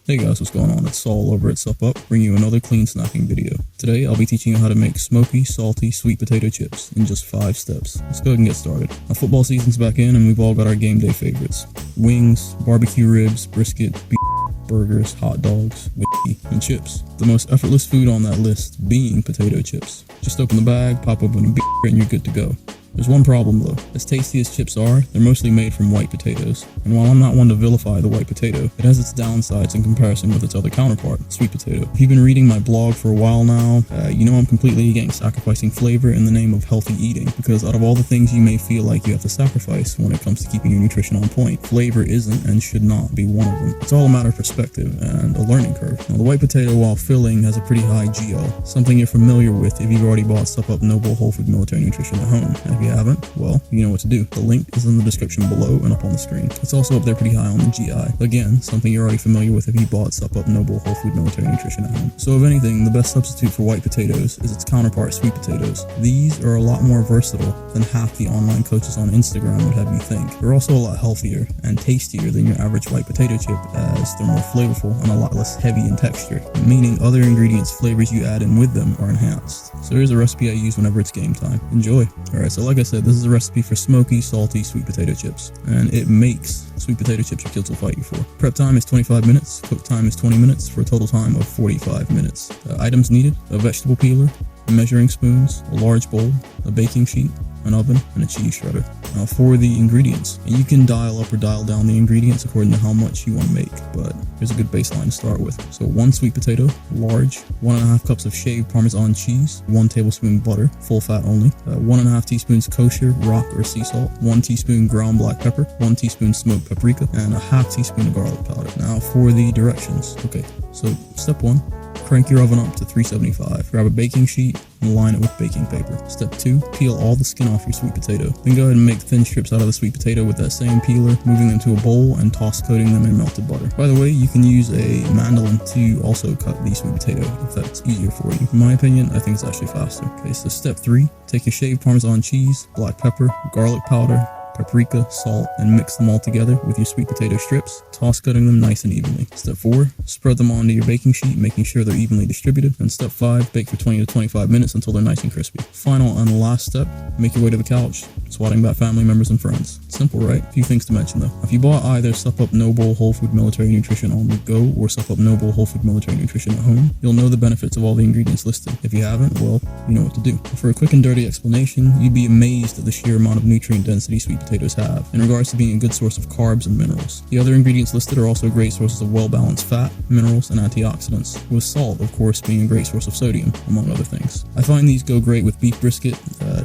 Hey guys, what's going on? It's Saul over at SUPP, bringing you another clean snacking video. Today I'll be teaching you how to make smoky, salty, sweet potato chips in just 5 steps. Let's go ahead and get started. Now, football season's back in and we've all got our game day favorites. Wings, barbecue ribs, brisket, beef, burgers, hot dogs, whiskey, and chips. The most effortless food on that list being potato chips. Just open the bag, pop open a beer, and you're good to go. There's one problem though. As tasty as chips are, they're mostly made from white potatoes. And while I'm not one to vilify the white potato, it has its downsides in comparison with its other counterpart, sweet potato. If you've been reading my blog for a while now, you know I'm completely against sacrificing flavor in the name of healthy eating, because out of all the things you may feel like you have to sacrifice when it comes to keeping your nutrition on point, flavor isn't and should not be one of them. It's all a matter of perspective and a learning curve. Now, the white potato, while filling, has a pretty high GL, something you're familiar with if you've already bought SUPP Noble Whole Food Military Nutrition at home. And if you haven't, well, you know what to do. The link is in the description below and up on the screen. It's also up there pretty high on the GI. Again, something you're already familiar with if you bought SUPP Noble Whole Food Military Nutrition at home. So if anything, the best substitute for white potatoes is its counterpart, sweet potatoes. These are a lot more versatile than half the online coaches on Instagram would have you think. They're also a lot healthier and tastier than your average white potato chip, as they're more flavorful and a lot less heavy in texture, meaning other ingredients, flavors you add in with them are enhanced. So here's a recipe I use whenever it's game time. Enjoy. Alright, so like I said, this is a recipe for smoky, salty, sweet potato chips, and it makes sweet potato chips your kids will fight you for. Prep time is 25 minutes, cook time is 20 minutes, for a total time of 45 minutes. Items needed: a vegetable peeler, measuring spoons, a large bowl, a baking sheet, an oven, and a cheese shredder. Now for the ingredients, and you can dial up or dial down the ingredients according to how much you want to make, but here's a good baseline to start with. So 1 sweet potato, large, 1.5 cups of shaved Parmesan cheese, 1 tablespoon butter, full fat only, 1.5 teaspoons kosher, rock, or sea salt, 1 teaspoon ground black pepper, 1 teaspoon smoked paprika, and a half teaspoon of garlic powder. Now for the directions. Okay, so step 1. Crank your oven up to 375. Grab a baking sheet and line it with baking paper. Step 2. Peel all the skin off your sweet potato. Then go ahead and make thin strips out of the sweet potato with that same peeler, moving them to a bowl and toss coating them in melted butter. By the way, you can use a mandolin to also cut the sweet potato if that's easier for you. In my opinion, I think it's actually faster. Okay, so step 3. Take your shaved Parmesan cheese, black pepper, garlic powder, paprika, salt, and mix them all together with your sweet potato strips, toss cutting them nice and evenly. Step 4, spread them onto your baking sheet, making sure they're evenly distributed. And step 5, bake for 20 to 25 minutes until they're nice and crispy. Final and last step, make your way to the couch, swatting back family members and friends. Simple, right? A few things to mention though. If you bought either SUPP Noble Whole Food Military Nutrition on the go or SUPP Noble Whole Food Military Nutrition at home, you'll know the benefits of all the ingredients listed. If you haven't, well, you know what to do. For a quick and dirty explanation, you'd be amazed at the sheer amount of nutrient density sweet potatoes have in regards to being a good source of carbs and minerals. The other ingredients listed are also great sources of well-balanced fat, minerals, and antioxidants, with salt, of course, being a great source of sodium, among other things. I find these go great with beef brisket,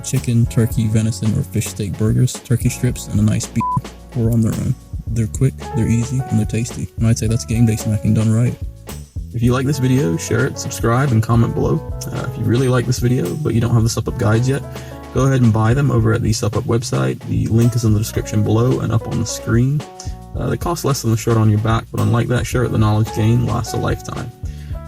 chicken, turkey, venison, or fish steak burgers, turkey strips, and a nice beer, or on their own. They're quick, they're easy, and they're tasty, and I'd say that's game day snacking done right. If you like this video, share it, subscribe, and comment below. If you really like this video, but you don't have the SUPP guides yet, go ahead and buy them over at the SUPP website. The link is in the description below and up on the screen. They cost less than the shirt on your back, but unlike that shirt, the knowledge gained lasts a lifetime.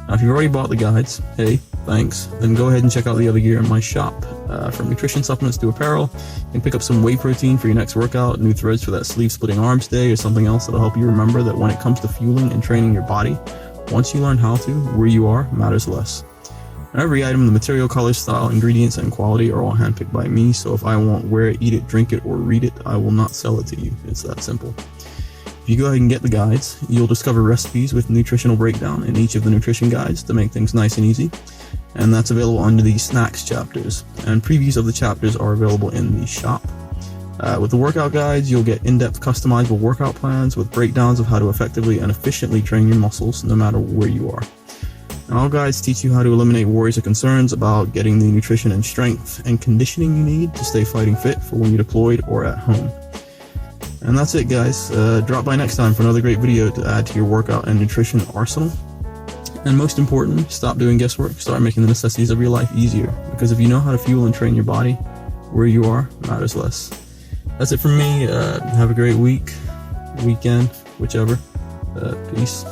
Now, if you've already bought the guides, hey, thanks. Then go ahead and check out the other gear in my shop. From nutrition supplements to apparel, you can pick up some whey protein for your next workout, new threads for that sleeve splitting arms day, or something else that'll help you remember that when it comes to fueling and training your body, once you learn how to, where you are matters less. Every item, the material, color, style, ingredients, and quality are all handpicked by me, so if I won't wear it, eat it, drink it, or read it, I will not sell it to you. It's that simple. If you go ahead and get the guides, you'll discover recipes with nutritional breakdown in each of the nutrition guides to make things nice and easy, and that's available under the snacks chapters, and previews of the chapters are available in the shop. With the workout guides, you'll get in-depth customizable workout plans with breakdowns of how to effectively and efficiently train your muscles no matter where you are. And all guides teach you how to eliminate worries or concerns about getting the nutrition and strength and conditioning you need to stay fighting fit for when you're deployed or at home. And that's it, guys. Drop by next time for another great video to add to your workout and nutrition arsenal. And most importantly, stop doing guesswork, start making the necessities of your life easier. Because if you know how to fuel and train your body, where you are matters less. That's it from me. Have a great week, weekend, whichever. Peace.